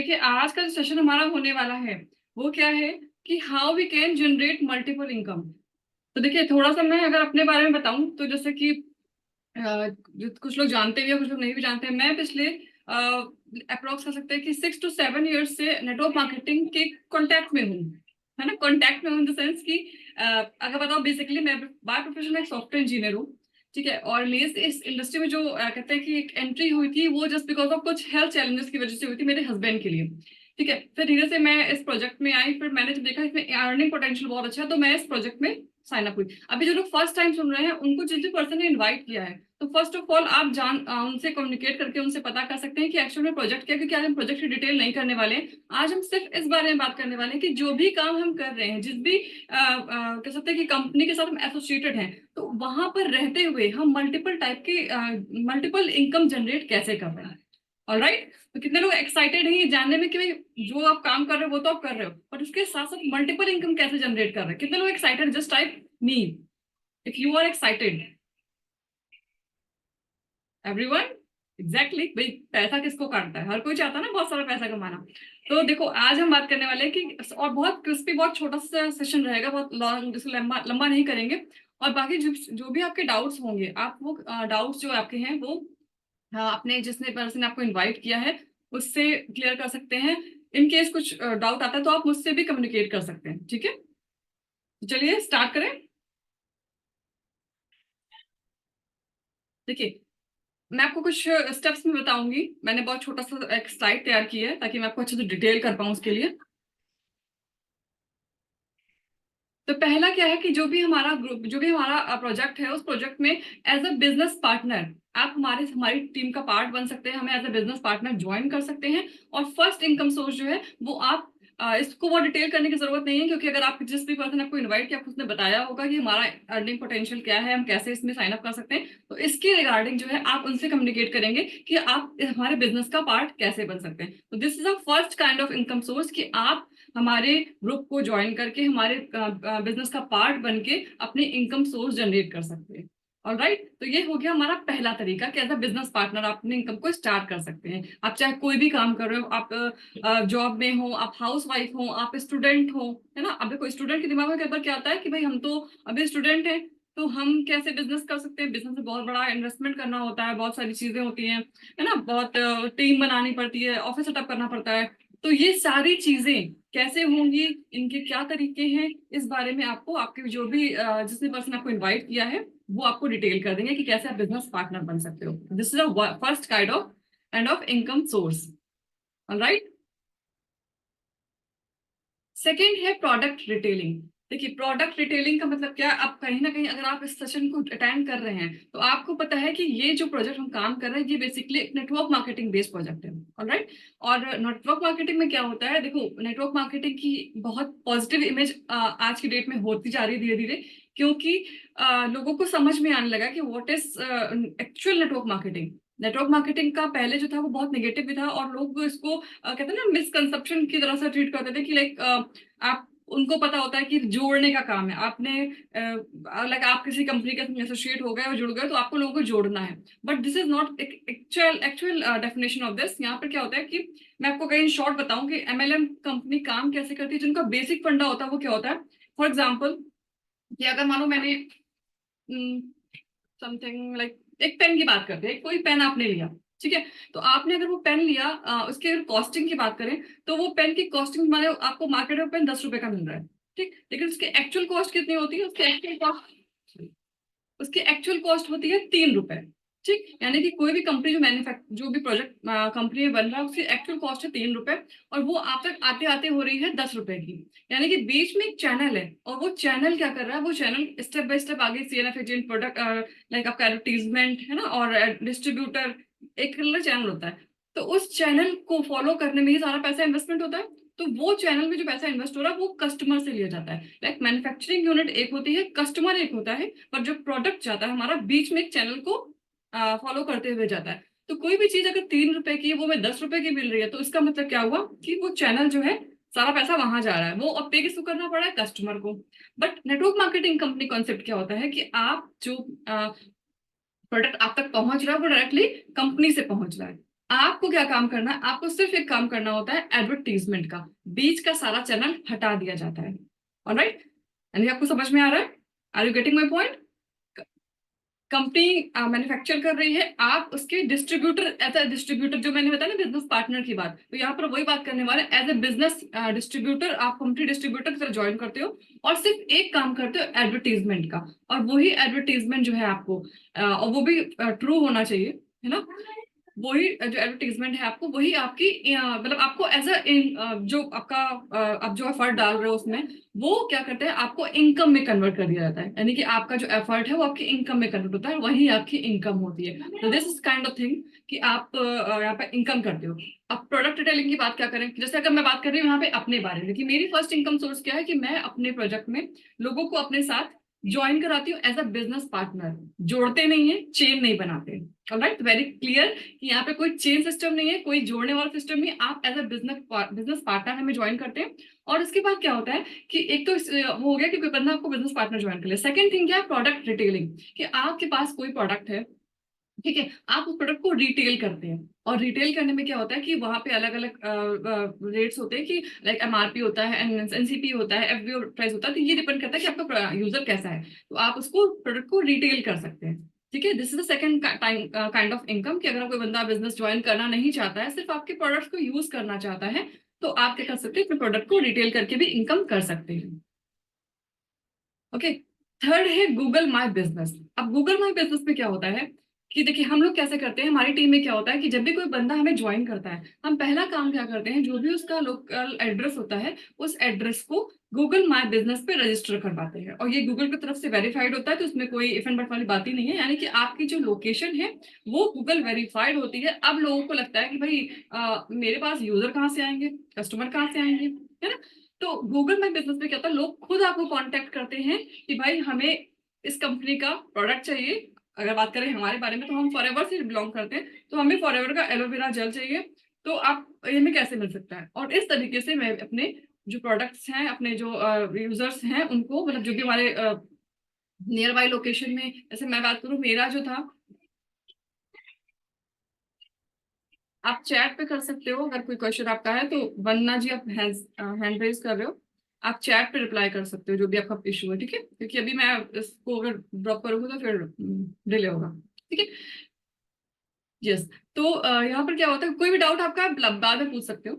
देखिए, आज का जो सेशन हमारा होने वाला है वो क्या है कि how we can generate multiple income. तो देखिए, थोड़ा सा मैं अगर अपने बारे में बताऊं तो जैसे कि जो कुछ लोग जानते भी हैं, कुछ लोग नहीं भी जानते हैं। मैं पिछले अप्रोक्स कर सकते हैं कि 6 to 7 years से नेटवर्क मार्केटिंग के कांटेक्ट में हूँ। है ना, कांटेक्ट में हूँ इन द सेंस कि अगर बताओ, बेसिकली मैं बाय प्रोफेशन में सॉफ्टवेयर इंजीनियर हूँ। ठीक है, और मेरे से इस इंडस्ट्री में जो कहते हैं कि एक एंट्री हुई थी, वो जस्ट बिकॉज ऑफ कुछ हेल्थ चैलेंजेस की वजह से हुई थी मेरे हस्बैंड के लिए। ठीक है, फिर धीरे से मैं इस प्रोजेक्ट में आई, फिर मैंने जब देखा इसमें अर्निंग पोटेंशियल बहुत अच्छा है, तो मैं इस प्रोजेक्ट में साइन अप हुई। अभी जो लोग फर्स्ट टाइम सुन रहे हैं, उनको जिस भी पर्सन ने इन्वाइट किया है, तो फर्स्ट ऑफ ऑल आप उनसे कम्युनिकेट करके उनसे पता कर सकते हैं कि एक्चुअल में प्रोजेक्ट क्या है, क्योंकि आज हम प्रोजेक्ट की डिटेल नहीं करने वाले हैं। आज हम सिर्फ इस बारे में बात करने वाले हैं कि जो भी काम हम कर रहे हैं, जिस भी कह सकते हैं कि कंपनी के साथ हम एसोसिएटेड हैं, तो वहां पर रहते हुए हम मल्टीपल टाइप के मल्टीपल इनकम जनरेट कैसे कर रहे हैं। ऑलराइट, तो कितने लोग एक्साइटेड हैं ये जानने में कि भाई जो आप काम कर रहे हो वो तो आप कर रहे हो, पर उसके साथ साथ मल्टीपल इनकम कैसे जनरेट कर रहे हैं? कितने लोग excited? Just type me if you are excited. Everyone, exactly भाई, पैसा किसको काटता है? हर कोई चाहता है ना बहुत सारा पैसा कमाना। तो देखो, आज हम बात करने वाले हैं कि, और बहुत क्रिस्पी, बहुत छोटा सा सेशन रहेगा, बहुत लॉन्ग, जिसको लंबा लंबा नहीं करेंगे। और बाकी जो भी आपके डाउट्स होंगे, आप वो डाउट्स जो आपके हैं वो अपने जिसने पर्सन ने आपको इनवाइट किया है उससे क्लियर कर सकते हैं। इन केस कुछ डाउट आता है तो आप मुझसे भी कम्युनिकेट कर सकते हैं। ठीक है, तो चलिए स्टार्ट करें। देखिए, मैं आपको कुछ स्टेप्स में बताऊंगी। मैंने बहुत छोटा सा एक स्लाइड तैयार की है ताकि मैं आपको अच्छे से डिटेल कर पाऊँ उसके लिए। तो पहला क्या है कि जो भी हमारा ग्रुप, जो भी हमारा प्रोजेक्ट है, उस प्रोजेक्ट में एज अ बिजनेस पार्टनर आप हमारी टीम का पार्ट बन सकते हैं, हमें as a business partner join कर सकते हैं। और फर्स्ट इनकम सोर्स जो है वो आप इसको बहुत डिटेल करने की जरूरत नहीं है, क्योंकि अगर आप जिस भी पर्सन आपको इनवाइट किया, आपको उसने बताया होगा कि हमारा अर्निंग पोटेंशियल क्या है, हम कैसे इसमें साइन अप कर सकते हैं। तो इसके रिगार्डिंग जो है आप उनसे कम्युनिकेट करेंगे कि आप हमारे बिजनेस का पार्ट कैसे बन सकते हैं। तो this is a first kind of income source कि आप हमारे ग्रुप को ज्वाइन करके हमारे बिजनेस का पार्ट बन के अपनी इनकम सोर्स जनरेट कर सकते हैं। ऑलराइट, तो ये हो गया हमारा पहला तरीका कि एज अ बिजनेस पार्टनर आप अपनी इनकम को स्टार्ट कर सकते हैं। आप चाहे कोई भी काम कर रहे हो, आप जॉब में हो, आप हाउस वाइफ हो, आप स्टूडेंट हो, है ना। अब कोई स्टूडेंट के दिमाग में कई बार क्या आता है कि भाई हम तो अभी स्टूडेंट हैं, तो हम कैसे बिजनेस कर सकते हैं? बिजनेस में बहुत बड़ा इन्वेस्टमेंट करना होता है, बहुत सारी चीजें होती हैं, है ना, बहुत टीम बनानी पड़ती है, ऑफिस सेटअप करना पड़ता है। तो ये सारी चीजें कैसे होंगी, इनके क्या तरीके हैं, इस बारे में आपको आपके जो भी जिसने पर्सन आपको इनवाइट किया है वो आपको डिटेल कर देंगे कि कैसे आप बिजनेस पार्टनर बन सकते हो। This is a first kind of income source. Alright, second है प्रोडक्ट रिटेलिंग। देखिए, प्रोडक्ट रिटेलिंग का मतलब क्या है? आप कहीं ना कहीं अगर आप इस सेशन को अटेंड कर रहे हैं तो आपको पता है कि ये जो प्रोजेक्ट हम काम कर रहे हैं, ये बेसिकली एक नेटवर्क मार्केटिंग बेस्ड प्रोजेक्ट है। ऑलराइट, और नेटवर्क मार्केटिंग में क्या होता है? देखो, नेटवर्क मार्केटिंग की बहुत पॉजिटिव इमेज आज की डेट में होती जा रही है धीरे धीरे, क्योंकि लोगों को समझ में आने लगा कि what is actual network marketing. Network marketing का पहले जो था वो बहुत नेगेटिव भी था, और लोग इसको कहते हैं ना, मिसकंसेप्शन की तरह से ट्रीट करते थे कि लाइक आप, उनको पता होता है कि जोड़ने का काम है। आपने लाइक आप किसी कंपनी के साथ एसोसिएट हो गए और जुड़ गए तो आपको लोगों को जोड़ना है। But this is not actual actual definition of this. यहाँ पर क्या होता है कि मैं आपको कहीं शॉर्ट बताऊं कि एमएलएम कंपनी काम कैसे करती है। जिनका बेसिक फंडा होता है वो क्या होता है? फॉर एग्जाम्पल, कि अगर मानो मैंने समथिंग लाइक एक पेन की बात करते हैं, कोई पेन आपने लिया। ठीक है, तो आपने अगर वो पेन लिया, उसके अगर कॉस्टिंग की बात करें तो वो पेन की कॉस्टिंग माने आपको मार्केट में पेन 10 रुपए का मिल रहा है। ठीक, लेकिन उसकी एक्चुअल कॉस्ट कितनी होती है? उसकी एक्चुअल कॉस्ट होती है 3 रुपए। ठीक, यानी कि कोई भी कंपनी जो भी प्रोजेक्ट कंपनी में बन रहा है, उसकी एक्चुअल कॉस्ट है 3 रुपए, और वो आप तक आते आते हो रही है 10 रुपए की। यानी कि बीच में एक चैनल है, और वो चैनल क्या कर रहा है? वो चैनल स्टेप बाय स्टेप आगे सीएनएफ एजेंट, प्रोडक्ट लाइक आपका एडवर्टीजमेंट, है ना, और डिस्ट्रीब्यूटर, एक चैनल होता है। तो उस चैनल को फॉलो करने में ही सारा पैसा इन्वेस्टमेंट होता है। तो वो चैनल में जो पैसा इन्वेस्ट हो रहा है वो कस्टमर से लिया जाता है। लाइक मैन्युफैक्चरिंग यूनिट एक होती है, कस्टमर एक होता है, पर जो प्रोडक्ट जाता है हमारा बीच में एक चैनल को फॉलो करते हुए जाता है। तो कोई भी चीज अगर 3 रुपए की है, वो मैं 10 रुपए की मिल रही है, तो इसका मतलब क्या हुआ कि वो चैनल जो है, सारा पैसा वहां जा रहा है, वो अब पे किसको करना पड़ा है? कस्टमर को। But network marketing company concept क्या होता है कि आप जो प्रोडक्ट आप तक पहुंच रहा है वो डायरेक्टली कंपनी से पहुंच रहा है। आपको क्या काम करना है, आपको सिर्फ एक काम करना होता है, एडवर्टीजमेंट का बीच का सारा चैनल हटा दिया जाता है। ऑलराइट, यानी आपको समझ में आ रहा है? Are you getting my point? Company manufacture कर रही है, आप उसके डिस्ट्रीब्यूटर, एज ए डिस्ट्रीब्यूटर, जो मैंने बताया ना बिजनेस पार्टनर की बात, तो यहाँ पर वही बात करने वाले, एज ए बिजनेस डिस्ट्रीब्यूटर आप कंपनी डिस्ट्रीब्यूटर की तरह ज्वाइन करते हो और सिर्फ एक काम करते हो, एडवर्टीजमेंट का। और वही एडवर्टीजमेंट जो है आपको और वो भी ट्रू होना चाहिए, है ना? वही जो एडवर्टीजमेंट है आपको, वही आपकी मतलब आपको एज अ जो आपका आप जो एफर्ट डाल रहे हो उसमें, वो क्या करते हैं, आपको इनकम में कन्वर्ट कर दिया जाता है। यानी कि आपका जो एफर्ट है वो आपकी इनकम में कन्वर्ट होता है, वही आपकी इनकम होती है। तो this is kind of thing कि आप यहाँ पे इनकम करते हो। अब प्रोडक्ट डिटेलिंग की बात क्या करें, जैसे अगर मैं बात कर रही हूँ यहाँ पे अपने बारे में कि मेरी फर्स्ट इनकम सोर्स क्या है, कि मैं अपने प्रोजेक्ट में लोगों को अपने साथ ज्वाइन कराती हूँ एज अ बिजनेस पार्टनर। जोड़ते नहीं है, चेन नहीं बनाते। ऑलराइट, वेरी क्लियर कि यहाँ पे कोई चेन सिस्टम नहीं है, कोई जोड़ने वाला सिस्टम नहीं है। आप एज अ बिजनेस पार्टनर हमें ज्वाइन करते हैं। और उसके बाद क्या होता है कि एक तो वो हो गया कि कोई बंदा आपको बिजनेस पार्टनर ज्वाइन कर ले। सेकंड थिंग क्या है, प्रोडक्ट रिटेलिंग, कि आपके पास कोई प्रोडक्ट है, ठीक है, आप उस प्रोडक्ट को रिटेल करते हैं। और रिटेल करने में क्या होता है कि वहां पे अलग अलग रेट्स होते हैं, कि लाइक एमआरपी होता है, एनसीपी होता है, एफबीओ प्राइस होता है। तो ये डिपेंड करता है कि आपका यूजर कैसा है, तो आप उसको प्रोडक्ट को रिटेल कर सकते हैं। ठीक है, this is the second kind of income, कि अगर कोई बंदा बिजनेस ज्वाइन करना नहीं चाहता है, सिर्फ आपके प्रोडक्ट्स को यूज करना चाहता है, तो आप क्या कर सकते हैं, अपने प्रोडक्ट को रिटेल करके भी इनकम कर सकते हैं। ओके, थर्ड है गूगल माई बिजनेस। अब गूगल माई बिजनेस में क्या होता है कि देखिए, हम लोग कैसे करते हैं, हमारी टीम में क्या होता है कि जब भी कोई बंदा हमें ज्वाइन करता है, हम पहला काम क्या करते हैं, जो भी उसका लोकल एड्रेस होता है, उस एड्रेस को गूगल माई बिजनेस पे रजिस्टर करवाते हैं। और ये गूगल की तरफ से वेरीफाइड होता है, तो उसमें कोई इफ एंड बट वाली बात ही नहीं है। यानी कि आपकी जो लोकेशन है वो गूगल वेरीफाइड होती है। अब लोगों को लगता है कि भाई मेरे पास यूजर कहाँ से आएंगे, कस्टमर कहाँ से आएंगे, है ना? तो गूगल माई बिजनेस में क्या होता है, लोग खुद आपको कांटेक्ट करते हैं कि भाई हमें इस कंपनी का प्रोडक्ट चाहिए। अगर बात करें हमारे बारे में, तो हम फॉरएवर से बिलोंग करते हैं, तो हमें फॉरएवर का एलोवेरा जेल चाहिए, तो आप ये हमें कैसे मिल सकता है। और इस तरीके से मैं अपने जो प्रोडक्ट्स हैं, अपने जो यूजर्स हैं उनको, मतलब जो भी हमारे नियर बाई लोकेशन में, जैसे मैं बात करूँ, मेरा जो था, आप चैट पे कर सकते हो अगर कोई क्वेश्चन आपका है तो। वंदना जी, आप हैंड रेज कर रहे हो, आप चैट पे रिप्लाई कर सकते हो जो भी आपका इशू है, ठीक है? क्योंकि अभी मैं इसको अगर ड्रॉप करूंगी तो फिर डिले होगा, ठीक है? यस। तो यहाँ पर क्या होता है, कोई भी डाउट आपका आप बाद में पूछ सकते हो।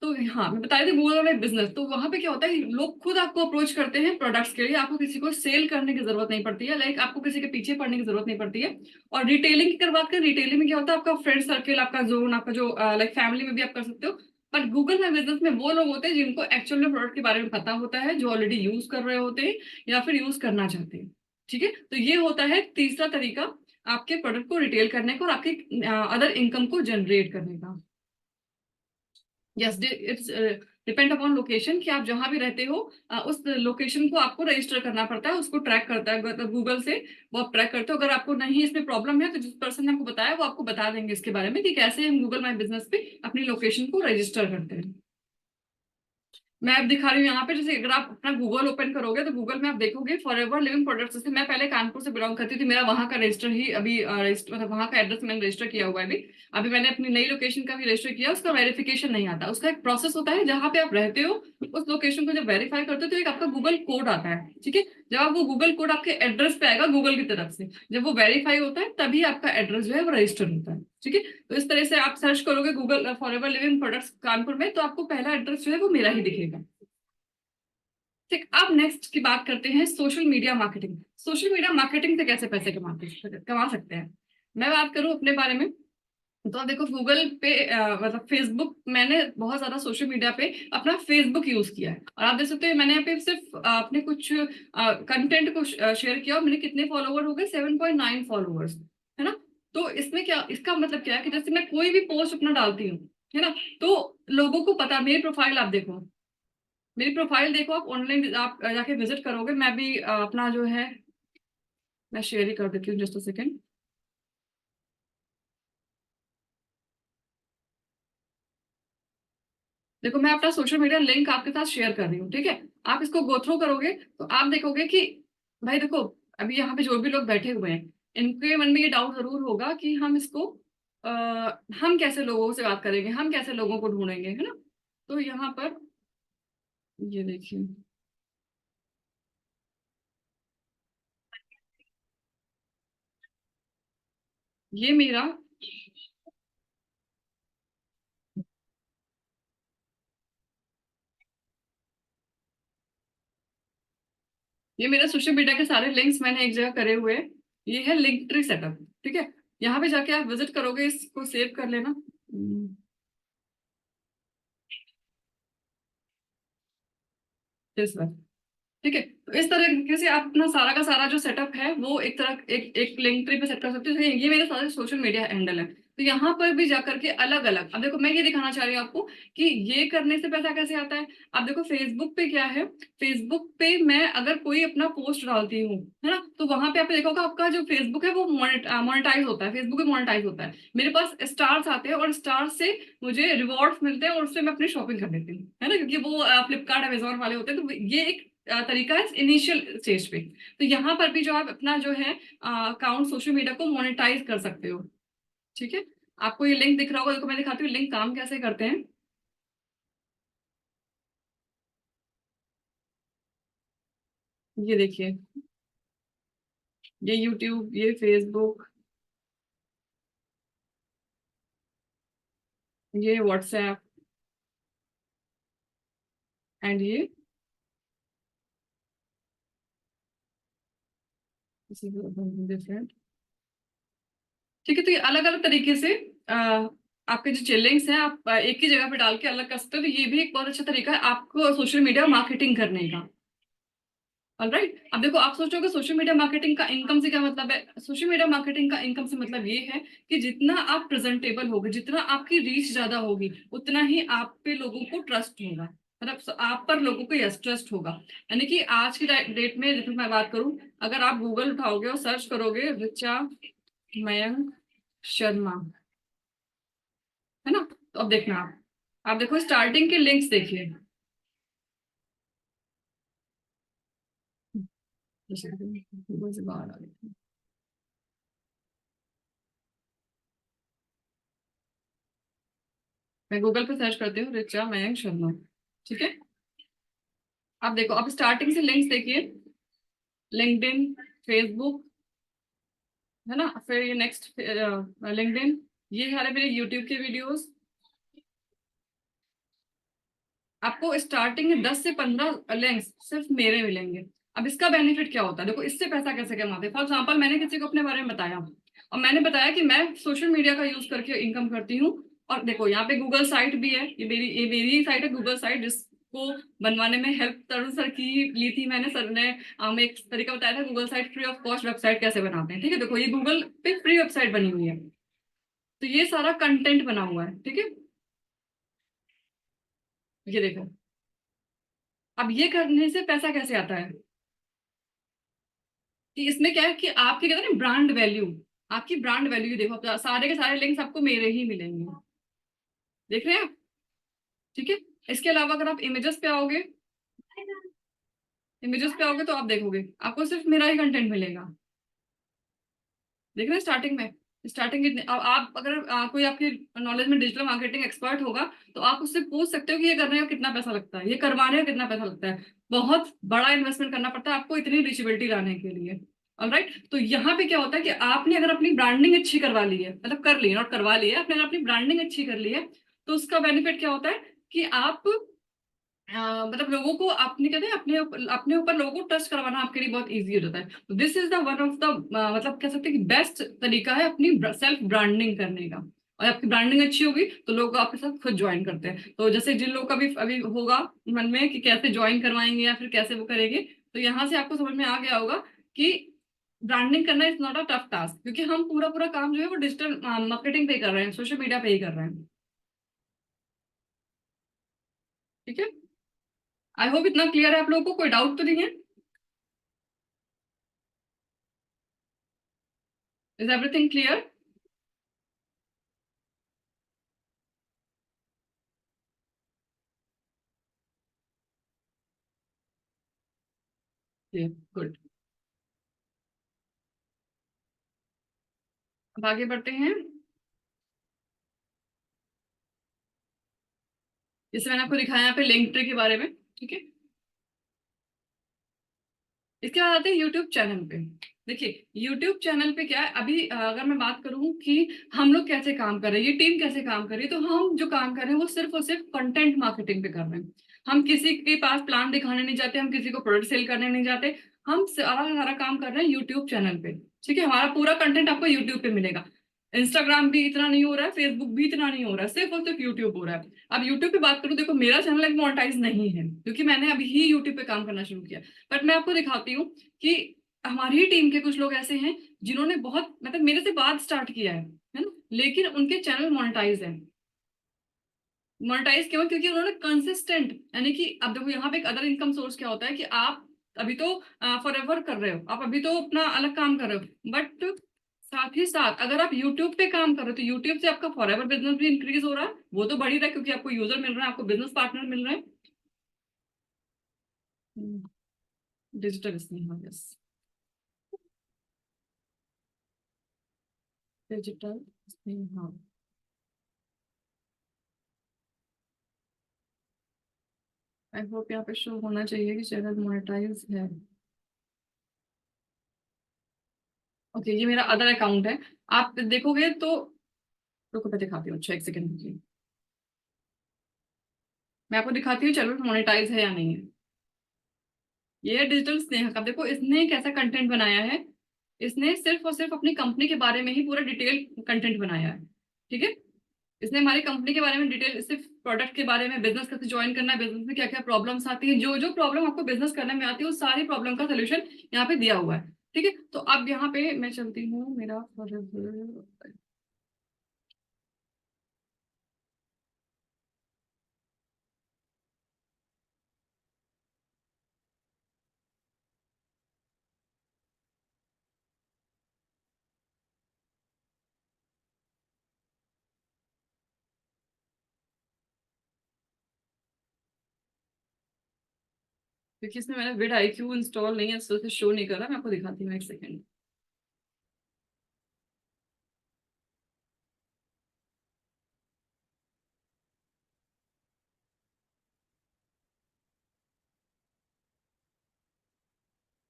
तो हाँ, मैं बता रही थी गूगल में बिजनेस, तो वहां पे क्या होता है, लोग खुद आपको अप्रोच करते हैं प्रोडक्ट्स के लिए। आपको किसी को सेल करने की जरूरत नहीं पड़ती है, लाइक आपको किसी के पीछे पड़ने की जरूरत नहीं पड़ती है। और रिटेलिंग की अगर बात करें, रिटेलिंग में क्या होता है, आपका फ्रेंड सर्कल, आपका जोन, आपका जो लाइक फैमिली में भी आप कर सकते हो। पर गूगल में बिजनेस में वो लोग होते हैं जिनको एक्चुअल में प्रोडक्ट के बारे में पता होता है, जो ऑलरेडी यूज कर रहे होते हैं या फिर यूज करना चाहते हैं। ठीक है, तो ये होता है तीसरा तरीका आपके प्रोडक्ट को रिटेल करने का और आपके अदर इनकम को जनरेट करने का। Yes, it's depend upon location, कि आप जहां भी रहते हो उस लोकेशन को आपको रजिस्टर करना पड़ता है, उसको ट्रैक करता है गूगल से। वो आप ट्रैक करते हो। अगर आपको नहीं इसमें प्रॉब्लम है, तो जिस पर्सन ने आपको बताया वो आपको बता देंगे इसके बारे में कि कैसे हम गूगल माई बिजनेस पे अपनी लोकेशन को रजिस्टर करते हैं। मैं अब दिखा रही हूँ यहाँ पे, जैसे अगर आप अपना गूगल ओपन करोगे तो गूगल में आप देखोगे फॉरएवर लिविंग प्रोडक्ट्स। जैसे मैं पहले कानपुर से बिलोंग करती थी, मेरा वहां का रजिस्टर ही अभी रजिस्टर, मतलब वहां का एड्रेस मैंने रजिस्टर किया हुआ है अभी। अभी मैंने अपनी नई लोकेशन का भी रजिस्टर किया, उसका वेरिफिकेशन नहीं आता। उसका एक प्रोसेस होता है, जहाँ पे आप रहते हो उस लोकेशन को जब वेरीफाई करते हो तो एक आपका गूगल कोड आता है, ठीक है? जब आप वो गूगल कोड आपके एड्रेस पे आएगा गूगल की तरफ से, जब वो वेरीफाई होता है तभी आपका एड्रेस जो है वो रजिस्टर होता है, ठीक है? तो इस तरह से आप सर्च करोगे Google forever living products Kanpur में, तो आपको पहला एड्रेस जो है वो मेरा ही दिखेगा। ठीक, अब नेक्स्ट की बात करते हैं social media marketing. Social media marketing से कैसे पैसे कमा सकते हैं। मैं बात करूं अपने बारे में, तो आप देखो गूगल पे मतलब फेसबुक, मैंने बहुत ज्यादा सोशल मीडिया पे अपना फेसबुक यूज किया है। और आप देख सकते हो मैंने यहाँ पे सिर्फ अपने कुछ कंटेंट को शेयर किया और मेरे कितने फॉलोवर हो गए, 7.9 फॉलोअर्स, है ना? तो इसमें क्या, इसका मतलब क्या है कि जैसे मैं कोई भी पोस्ट अपना डालती हूँ, है ना, तो लोगों को पता, मेरी प्रोफाइल आप देखो, मेरी प्रोफाइल देखो, आप ऑनलाइन आप जाके विजिट करोगे। मैं भी अपना जो है, मैं शेयर ही कर देती हूँ, जस्ट अ सेकेंड। देखो, मैं अपना सोशल मीडिया लिंक आपके साथ शेयर कर रही हूँ, ठीक है? आप इसको गो थ्रू करोगे तो आप देखोगे कि भाई देखो, अभी यहाँ पे जो भी लोग बैठे हुए हैं, इनके मन में ये डाउट जरूर होगा कि हम इसको अ, हम कैसे लोगों से बात करेंगे, हम कैसे लोगों को ढूंढेंगे, है ना। तो यहाँ पर ये देखिए, ये मेरा ये मेरा सोशल मीडिया के सारे लिंक्स मैंने एक जगह करे हुए हैं। ये है लिंक ट्री सेटअप, ठीक है। यहाँ पे जाके आप विजिट करोगे, इसको सेव कर लेना। दिस वन, ठीक है। तो इस तरीके से आप अपना सारा का सारा जो सेटअप है वो एक तरह एक एक लिंक ट्री पे सेट कर सकते हो। तो ये मेरे सारे सोशल मीडिया हैंडल है। तो यहाँ पर भी जाकर के अलग अलग, अब देखो मैं ये दिखाना चाह रही हूँ आपको कि ये करने से पैसा कैसे आता है। अब देखो फेसबुक पे क्या है, फेसबुक पे मैं अगर कोई अपना पोस्ट डालती हूँ, है ना, तो वहां पे आपने देखा होगा आपका जो फेसबुक है वो मोनेटाइज होता है, फेसबुक पे मोनेटाइज होता है। मेरे पास स्टार्स आते हैं और स्टार से मुझे रिवॉर्ड्स मिलते हैं और उससे मैं अपनी शॉपिंग कर लेती हूँ, है ना, क्योंकि वो फ्लिपकार्ट अमेजोन वाले होते हैं। तो ये एक तरीका है इनिशियल स्टेज पे। तो यहाँ पर भी जो आप अपना जो है अकाउंट सोशल मीडिया को मोनेटाइज कर सकते हो, ठीक है। आपको ये लिंक दिख रहा होगा, देखो मैं दिखाती हूँ लिंक काम कैसे करते हैं। ये देखिए, ये यूट्यूब, ये फेसबुक, ये व्हाट्सएप, एंड ये डिफरेंट, ठीक है। तो ये अलग अलग तरीके से आपके जो लिंक्स हैं आप एक ही जगह पे डाल के अलग कर सकते हो। तो ये भी एक बहुत अच्छा तरीका है आपको सोशल मीडिया मार्केटिंग करने का। ऑलराइट, अब देखो आप सोचोगे सोशल मीडिया मार्केटिंग का इनकम से क्या मतलब है। सोशल मीडिया मार्केटिंग का इनकम से मतलब ये है कि जितना आप प्रेजेंटेबल होगे, जितना आपकी रीच ज्यादा होगी, उतना ही आप पे लोगों को ट्रस्ट होगा, मतलब आप पर लोगों को यस ट्रस्ट होगा। यानी कि आज की डेट में जैसे मैं बात करूं, अगर आप गूगल उठाओगे और सर्च करोगे ऋचा मयंक शर्मा, है ना, तो अब देखना आप देखो स्टार्टिंग के लिंक्स देखिए। जैसे गूगल से बाहर आ गए, मैं गूगल पे सर्च करती हूँ ऋचा मयंक शर्मा, ठीक है। आप देखो, आप स्टार्टिंग से लिंक्स देखिए, लिंक्डइन, फेसबुक, है ना, फिर ये नेक्स्ट लिंक्डइन, ये सारे मेरे यूट्यूब के वीडियोस। आपको स्टार्टिंग में 10 से 15 लिंक्स सिर्फ मेरे मिलेंगे। अब इसका बेनिफिट क्या होता है, देखो इससे पैसा कैसे कमाते हैं। फॉर एग्जाम्पल मैंने किसी को अपने बारे में बताया और मैंने बताया कि मैं सोशल मीडिया का यूज करके इनकम करती हूँ। और देखो यहाँ पे गूगल साइट भी है, ये मेरी साइट है गूगल साइट, जिसको बनवाने में हेल्प तरुण सर की ली थी मैंने। सर ने हमें एक तरीका बताया था Google site free of cost website कैसे बनाते हैं, ठीक है। देखो ये गूगल पे फ्री वेबसाइट बनी हुई है, तो ये सारा कंटेंट बना हुआ है, ठीक है। ये देखो, अब ये करने से पैसा कैसे आता है कि इसमें क्या है कि आपकी कहते हैं ना ब्रांड वैल्यू, आपकी ब्रांड वैल्यू देखो, आप सारे के सारे लिंक्स आपको मेरे ही मिलेंगे, देख रहे हैं आप, ठीक है। इसके अलावा अगर आप इमेजेस पे आओगे तो आप देखोगे आपको सिर्फ मेरा ही कंटेंट मिलेगा, देख रहे हैं स्टार्टिंग में। स्टार्टिंग अब आप अगर कोई आपके नॉलेज में डिजिटल मार्केटिंग एक्सपर्ट होगा तो आप उससे पूछ सकते हो कि ये करने का कितना पैसा लगता है, ये करवाने का कितना पैसा लगता है। बहुत बड़ा इन्वेस्टमेंट करना पड़ता है आपको इतनी रीचेबिलिटी लाने के लिए। ऑलराइट, तो यहाँ पे क्या होता है कि आपने अगर अपनी ब्रांडिंग अच्छी करवा ली है, मतलब कर ली है, नॉट करवा ली है, आपने अगर अपनी ब्रांडिंग अच्छी कर ली है, तो उसका बेनिफिट क्या होता है कि आप मतलब लोगों को अपने कहते हैं अपने ऊपर लोगों को ट्रस्ट करवाना आपके लिए बहुत इजी हो जाता है। तो this is the one of the मतलब कह सकते हैं कि बेस्ट तरीका है अपनी सेल्फ ब्रांडिंग करने का। और आपकी ब्रांडिंग अच्छी होगी तो लोग आपके साथ खुद ज्वाइन करते हैं। तो जैसे जिन लोग का भी अभी होगा मन में कि कैसे ज्वाइन करवाएंगे या फिर कैसे वो करेंगे, तो यहाँ से आपको समझ में आ गया होगा कि ब्रांडिंग करना is not a tough task, क्योंकि हम पूरा पूरा काम जो है वो डिजिटल मार्केटिंग पे ही कर रहे हैं, सोशल मीडिया पे ही कर रहे हैं, ठीक है। आई होप इतना क्लियर है आप लोगों को, कोई डाउट तो नहीं है। Is everything clear? गुड, अब आगे बढ़ते हैं। जैसे मैंने आपको दिखाया यहाँ पे लिंक ट्री के बारे में, ठीक है। इसके बाद आते हैं यूट्यूब चैनल पे। देखिए यूट्यूब चैनल पे क्या है, अभी अगर मैं बात करूं कि हम लोग कैसे काम कर रहे हैं, ये टीम कैसे काम कर रही है, तो हम जो काम कर रहे हैं वो सिर्फ और सिर्फ कंटेंट मार्केटिंग पे कर रहे हैं। हम किसी के पास प्लान दिखाने नहीं जाते, हम किसी को प्रोडक्ट सेल करने नहीं जाते। हम सारा सारा काम कर रहे हैं यूट्यूब चैनल पे, ठीक है। हमारा पूरा कंटेंट आपको यूट्यूब पे मिलेगा। इंस्टाग्राम भी इतना नहीं हो रहा है, फेसबुक भी इतना नहीं हो रहा है, सिर्फ और सिर्फ यूट्यूब हो रहा है। अब यूट्यूब पे बात करूं, देखो मेरा चैनल एक मोनेटाइज नहीं है, क्योंकि मैंने अभी ही यूट्यूब पे काम करना शुरू किया। बट मैं आपको दिखाती हूँ कि हमारी ही टीम के कुछ लोग ऐसे हैं जिन्होंने बहुत मतलब मेरे से बाद स्टार्ट किया है ना, लेकिन उनके चैनल मोनेटाइज है। मोनेटाइज क्यों? क्योंकि उन्होंने कंसिस्टेंट, यानी कि अब देखो यहाँ पे एक अदर इनकम सोर्स क्या होता है कि आप अभी तो फॉर एवर कर रहे हो, आप अभी तो अपना अलग काम कर रहे हो, बट साथ ही साथ अगर आप यूट्यूब पे काम कर रहे हो तो यूट्यूब से आपका फॉर एवर बिजनेस भी इंक्रीज हो रहा है, वो तो बढ़ ही रहा है, क्योंकि आपको यूजर मिल रहा है, आपको बिजनेस पार्टनर मिल रहे हैं। Digital Sneha, yes, digital Sneha. I hope यहाँ पे शो होना चाहिए कि चैनल मोनेटाइज है। ओके, ये मेरा अदर अकाउंट है। आप देखोगे तो, रुको मैं दिखाती हूँ, अच्छा एक सेकंड रुकिए, मैं आपको दिखाती हूँ चैनल मोनेटाइज है या नहीं है। ये है डिजिटल स्नेहा का। देखो इसने कैसा कंटेंट बनाया है, इसने सिर्फ और सिर्फ अपनी कंपनी के बारे में ही पूरा डिटेल कंटेंट बनाया है, ठीक है। इसने हमारी कंपनी के बारे में डिटेल, सिर्फ प्रोडक्ट के बारे में, बिजनेस कैसे ज्वाइन करना है, बिजनेस में क्या क्या प्रॉब्लम्स आती है, जो जो प्रॉब्लम आपको बिजनेस करने में आती है, वो सारी प्रॉब्लम का सोल्यूशन यहाँ पे दिया हुआ है, ठीक है। तो अब यहाँ पे मैं चलती हूँ मेरा, क्योंकि इसमें मैंने विड आईक्यू इंस्टॉल नहीं है, तो शो नहीं कर रहा। मैं आपको दिखाती हूँ एक सेकेंड।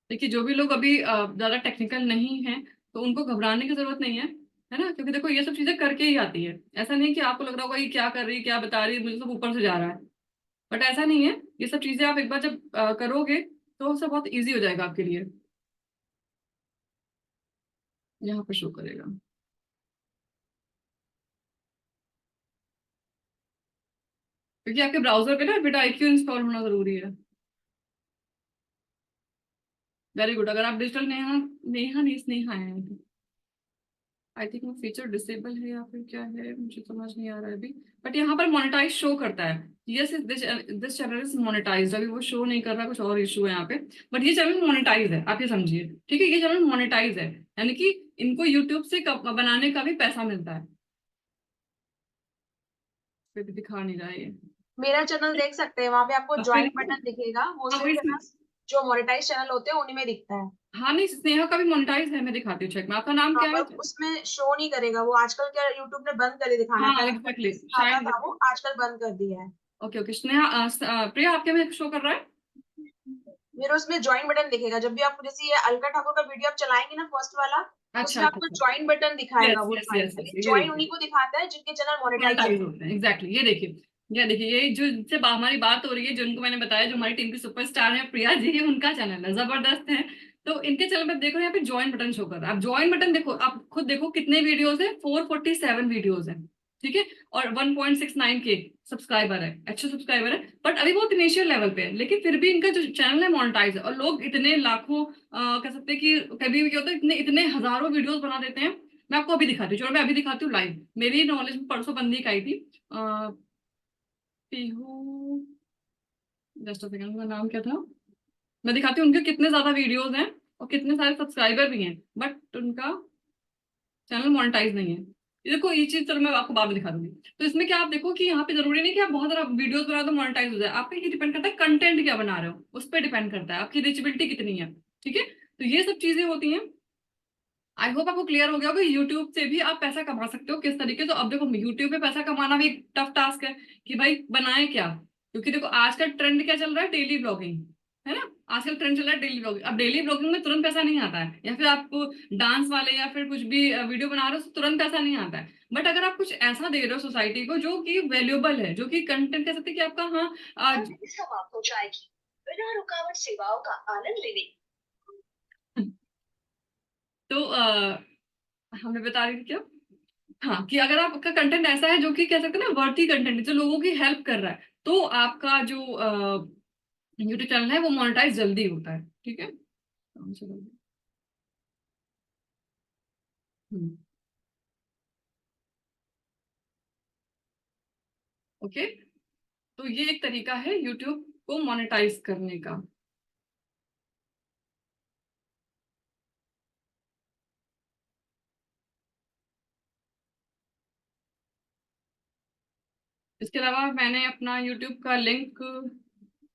देखिए जो भी लोग अभी ज्यादा टेक्निकल नहीं है, तो उनको घबराने की जरूरत नहीं है ना, क्योंकि देखो ये सब चीजें करके ही आती है। ऐसा नहीं है कि आपको लग रहा होगा ये क्या कर रही है, क्या बता रही है, मुझे सब ऊपर से जा रहा है, बट ऐसा नहीं है। ये सब चीजें आप एक बार जब करोगे तो सब बहुत इजी हो जाएगा आपके लिए। यहाँ पे शो करेगा, क्योंकि आपके ब्राउजर पे ना बिट आईक्यू इंस्टॉल होना जरूरी है। Very good. अगर आप डिजिटल नेहा, नेहा नहीं स्नेहा है, आई थिंक वो फीचर डिसेबल है या फिर क्या है, मुझे समझ नहीं आ रहा है अभी। बट यहाँ पर मोनेटाइज शो करता है, yes this channel is monetize. अभी वो शो नहीं कर रहा, कुछ और इशू है यहाँ पे, बट ये चैनल मोनेटाइज है, आप ये समझिए, ठीक है। ये चैनल मोनेटाइज है, यानी कि इनको यूट्यूब से बनाने का भी पैसा मिलता है। फिर भी दिखा नहीं रहा है ये। मेरा चैनल देख सकते हैं, वहां पे आपको अब फिर ज्वाइन बटन दिखेगा, वो हाँ वही सिर्फ है ना जो मोनेटाइज चैनल होते हैं उन्हीं में दिखता है। हाँ नहीं, स्नेहा का भी मोनेटाइज है, मैं दिखाती हूँ, चेक में। आपका नाम हाँ क्या पर है? उसमें शो नहीं करेगा वो, आजकल क्या यूट्यूब ने बंद कर दिया दिखाना, हाँ पहले एग्जैक्टली, दिखाता शायद। था वो, आजकल बंद कर दिया है। ओके ओके, स्नेहा प्रिया आपके में शो कर रहा है? मेरे उसमें ज्वाइन बटन दिखेगा जब भी आपको, जैसे ये अलका ठाकुर का वीडियो आप चलाएंगे ना फर्स्ट वाला, अच्छा उसमें अच्छा आपको अच्छा, ज्वाइन बटन दिखाएगा, यस वो यस ज्वाइन यस यस, वाले ये ज्वाइन देखिए उन्हीं को दिखाता है जिनके चैनल मोनेटाइज मोनेटाइज होते होते हैं, एग्जैक्टली। ये देखिए, ये देखिए, ये जो जिनसे हमारी बात हो रही है, जिनको मैंने बताया जो हमारी टीम की सुपरस्टार है प्रिया जी, ये उनका चैनल है, जबरदस्त है। तो इनके चैनल में देखो, यहाँ पे ज्वाइन बटन शो कर रहा है। आप ज्वाइन बटन देखो, आप खुद देखो कितने वीडियोस है, 447 वीडियोस है, ठीक है। और 1.69 के सब्सक्राइबर है, अच्छे सब्सक्राइबर है, बट अभी बहुत इनिशियल लेवल पे है, लेकिन फिर भी इनका जो चैनल है मोनेटाइज है। और लोग इतने लाखों कह सकते हैं कि कभी भी क्या होता है, इतने इतने हजारों वीडियोस बना देते हैं। मैं आपको अभी दिखाती हूँ, चलो मैं अभी दिखाती हूँ लाइव। मेरी नॉलेज में परसों बंदी एक आई थी, पीहू, जस्ट सेकंड, उनका नाम क्या था, मैं दिखाती हूँ उनके कितने ज्यादा वीडियोस हैं और कितने सारे सब्सक्राइबर भी हैं, बट उनका चैनल मोनेटाइज नहीं है। ये देखो, ये चीज चलो मैं आपको बाद में दिखा दूंगी। तो इसमें क्या आप देखो कि यहाँ पे जरूरी नहीं कि आप बहुत सारा वीडियोस बना दो मोनेटाइज हो जाए, आप पे ये डिपेंड करता है कंटेंट क्या बना रहे हो, उस पर डिपेंड करता है आपकी रीचेबिलिटी कितनी है, ठीक है। तो ये सब चीजें होती हैं। आई होप आपको क्लियर हो गया होगा यूट्यूब से भी आप पैसा कमा सकते हो किस तरीके से। तो अब देखो यूट्यूब पे पैसा कमाना भी एक टफ टास्क है कि भाई बनाए क्या, क्योंकि देखो आज का ट्रेंड क्या चल रहा है, डेली ब्लॉगिंग, है ना। आजकल ट्रेंड चल रहा है डेली ब्लॉगिंग। अब डेली ब्लॉगिंग में तुरंत पैसा नहीं आता है, या फिर आपको डांस वाले या फिर कुछ भी वीडियो बना रहे हो तो तुरंत पैसा नहीं आता है। बट अगर आप कुछ ऐसा दे रहे हो सोसाइटी को जो कि वैल्यूएबल है, जो कि कंटेंट कह सकते हैं कि आपका, हाँ समाप्त हो जाएगी। बिना रुकावट सेवाओं का आनंद लेने तो हमें बता रही थी क्या, हाँ, कि अगर आपका कंटेंट ऐसा है जो कि कह सकते हैं ना वर्थी कंटेंट है, जो लोगों की हेल्प कर रहा है, तो आपका जो यूट्यूब चैनल है वो मोनेटाइज जल्दी होता है। ठीक है। हम्म, ओके। तो ये एक तरीका है यूट्यूब को मोनेटाइज करने का। इसके अलावा मैंने अपना यूट्यूब का लिंक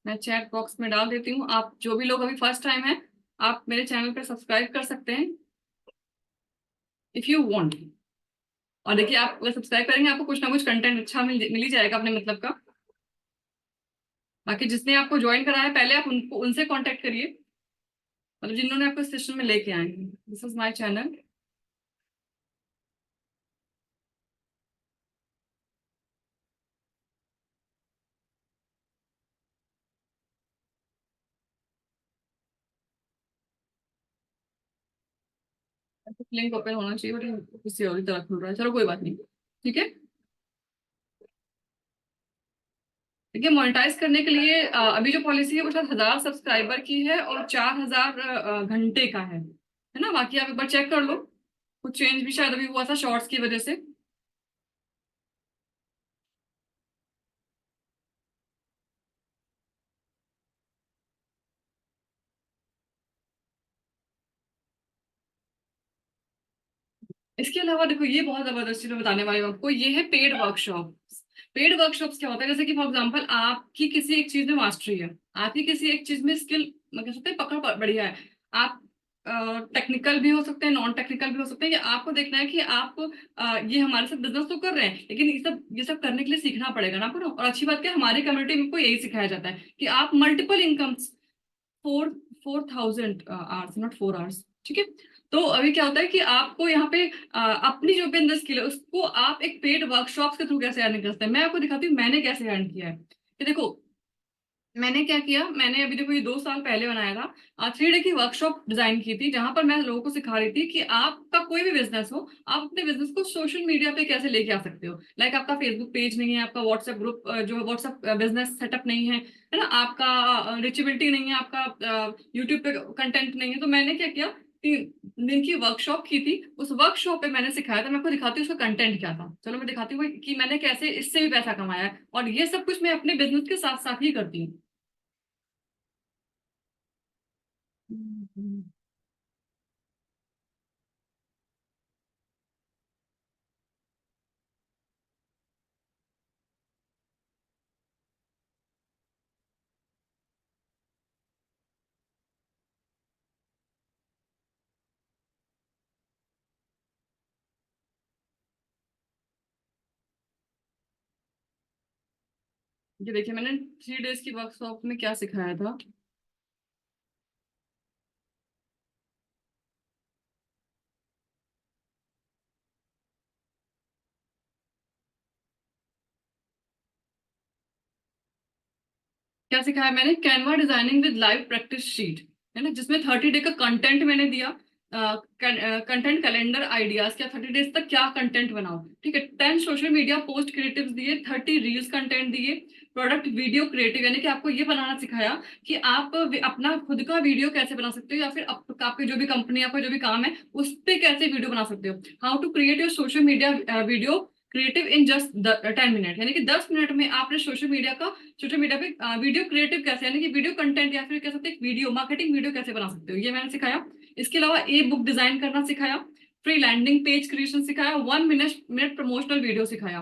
मैं चैट बॉक्स में डाल देती हूँ। आप जो भी लोग अभी फर्स्ट टाइम है, आप मेरे चैनल पे सब्सक्राइब कर सकते हैं इफ यू वांट। और देखिए, आप अगर सब्सक्राइब करेंगे आपको कुछ ना कुछ कंटेंट अच्छा मिल ही जाएगा अपने मतलब का। बाकी जिसने आपको ज्वाइन कराया है पहले आप उनको उनसे कांटेक्ट करिए, मतलब जिन्होंने आपको इस सेशन में लेके आए हैं। This is my channel. Link open होना चाहिए बट किसी और तरह खुल रहा है, चलो कोई बात नहीं। ठीक है। देखिए, मोनेटाइज करने के लिए अभी जो पॉलिसी है वो शायद 1000 सब्सक्राइबर की है और 4000 घंटे का है ना। बाकी आप एक बार चेक कर लो, कुछ चेंज भी शायद अभी हुआ था शॉर्ट्स की वजह से। इसके अलावा देखो, ये बहुत जबरदस्त चीज मैं बताने वाली हूँ आपको, ये है पेड वर्कशॉप। पेड वर्कशॉप्स क्या होता है, जैसे कि फॉर एग्जांपल आपकी किसी एक चीज में मास्टरी है, आपकी किसी एक चीज में स्किल, मैं कह सकते हैं पकड़ बढ़िया है। आप टेक्निकल भी हो सकते हैं, नॉन टेक्निकल भी हो सकते हैं, या आपको देखना है कि आप ये हमारे साथ बिजनेस तो कर रहे हैं, लेकिन ये सब करने के लिए सीखना पड़ेगा ना आपको ना। और अच्छी बात क्या है, हमारी कम्युनिटी में को यही सिखाया जाता है कि आप multiple incomes, 4,000 hours, not 4 hours. ठीक है। तो अभी क्या होता है कि आपको यहाँ पे अपनी जो बिजनेस स्किल है उसको आप एक पेड वर्कशॉप के थ्रू कैसे अर्न कर सकते हैं। मैं आपको दिखाती हूँ मैंने कैसे अर्न किया है। कि देखो, मैंने क्या किया, मैंने अभी देखो ये 2 साल पहले बनाया था, 3 डे की वर्कशॉप डिजाइन की थी, जहां पर मैं लोगों को सिखा रही थी कि आपका कोई भी बिजनेस हो, आप अपने बिजनेस को सोशल मीडिया पे कैसे लेके आ सकते हो। लाइक आपका फेसबुक पेज नहीं है, आपका व्हाट्सएप ग्रुप जो व्हाट्सएप बिजनेस सेटअप नहीं है ना, आपका रिचेबिलिटी नहीं है, आपका यूट्यूब पे कंटेंट नहीं है। तो मैंने क्या किया, 3 दिन की वर्कशॉप की थी। उस वर्कशॉप पे मैंने सिखाया था, मैं आपको दिखाती हूँ उसका कंटेंट क्या था। चलो मैं दिखाती हूँ कि मैंने कैसे इससे भी पैसा कमाया है, और ये सब कुछ मैं अपने बिजनेस के साथ साथ ही करती हूँ। हम्म। ये देखिए, मैंने 3 डेज की वर्कशॉप में क्या सिखाया था। क्या सिखाया मैंने, Canva designing with live practice sheet, है ना, जिसमें 30 डे का कंटेंट मैंने दिया। कंटेंट कैलेंडर आइडियाज, क्या 30 डेज तक क्या कंटेंट बनाओ। ठीक है। 10 सोशल मीडिया पोस्ट क्रिएटिव्स दिए, 30 रील्स कंटेंट दिए, प्रोडक्ट वीडियो क्रिएटिव, यानी कि आपको ये बनाना सिखाया कि आप अपना खुद का वीडियो कैसे बना सकते हो, या फिर आपके जो भी कंपनी, आपका जो भी काम है उस पे कैसे वीडियो बना सकते हो। How to create your social media video creative in just 10 minute, यानी कि 10 मिनट में आपने सोशल मीडिया पे वीडियो क्रिएटिव कैसे, यानी कि वीडियो कंटेंट या फिर कह सकते हैं वीडियो मार्केटिंग वीडियो कैसे बना सकते हो, ये मैंने सिखाया। इसके अलावा ई बुक डिजाइन करना सिखाया, फ्री लैंडिंग पेज क्रिएशन सिखाया, 1 मिनट मिनट प्रमोशनल वीडियो सिखाया।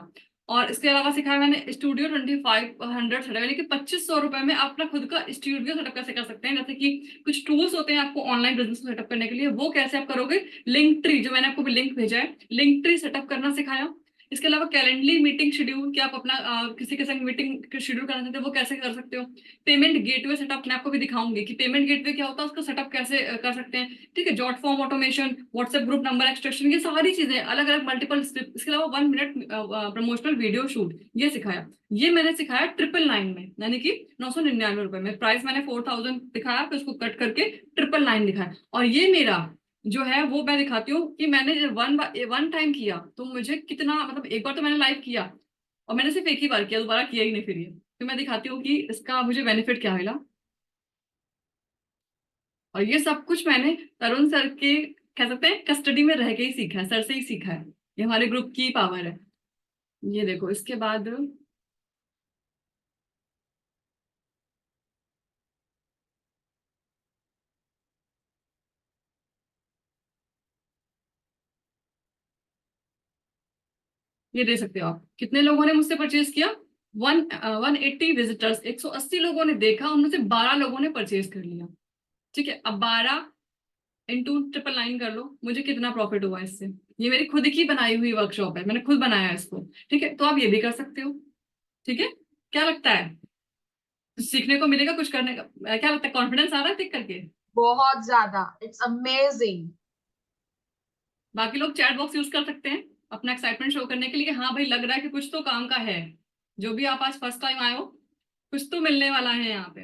और इसके अलावा सिखाया मैंने स्टूडियो 2500 सेटअप, यानी कि 2500 रुपए में आप अपना खुद का स्टूडियो सेटअप कैसे कर सकते हैं। जैसे कि कुछ टूल्स होते हैं आपको ऑनलाइन बिजनेस सेटअप करने के लिए, वो कैसे आप करोगे। लिंक ट्री, जो मैंने आपको लिंक भेजा है, लिंक ट्री सेटअप करना सिखाया। इसके अलावा कैलेंडली मीटिंग शेड्यूल, कि आप अपना किसी के संग मीटिंग शेड्यूल करना चाहते हो वो कैसे कर सकते हो। पेमेंट गेटवे सेटअप मैं आपको भी दिखाऊंगी कि पेमेंट गेटवे क्या होता है, उसका सेटअप कैसे कर सकते हैं। ठीक है, jot form automation, WhatsApp group number extraction, ये सारी चीजें अलग अलग मल्टीपल स्टेप। इसके अलावा 1 मिनट प्रमोशनल वीडियो शूट, ये सिखाया। ये मैंने सिखाया 999 में, यानी कि 999 रुपए में। प्राइस मैंने 4000 दिखाया, फिर उसको कट करके 999 दिखाया। और ये मेरा जो है वो मैं दिखाती हूँ कि मैंने वन टाइम किया तो मुझे कितना, मतलब एक बार तो मैंने लाइव किया और मैंने सिर्फ एक ही बार किया, दोबारा किया ही नहीं फिर ये। तो मैं दिखाती हूँ कि इसका मुझे बेनिफिट क्या मिला। और ये सब कुछ मैंने तरुण सर के, कह सकते हैं, कस्टडी में रह के ही सीखा है, सर से ही सीखा है। ये हमारे ग्रुप की पावर है। ये देखो, इसके बाद ये दे सकते हो आप, कितने लोगों ने मुझसे परचेज किया। 180 विजिटर्स, 180 लोगों ने देखा, उनमें से 12 लोगों ने परचेज कर लिया। ठीक है, अब 12 इंटू 999 कर लो, मुझे कितना प्रॉफिट हुआ इससे। ये मेरी खुद की बनाई हुई वर्कशॉप है, मैंने खुद बनाया है इसको। ठीक है, तो आप ये भी कर सकते हो। ठीक है, क्या लगता है, सीखने को मिलेगा कुछ करने का। क्या लगता है, कॉन्फिडेंस आ रहा है देख करके। बहुत ज्यादा, इट्स अमेजिंग। बाकी लोग चैट बॉक्स यूज कर सकते हैं अपना एक्साइटमेंट शो करने के लिए, हाँ भाई लग रहा है कि कुछ तो काम का है। जो भी आप आज फर्स्ट टाइम आए हो, कुछ तो मिलने वाला है यहाँ पे।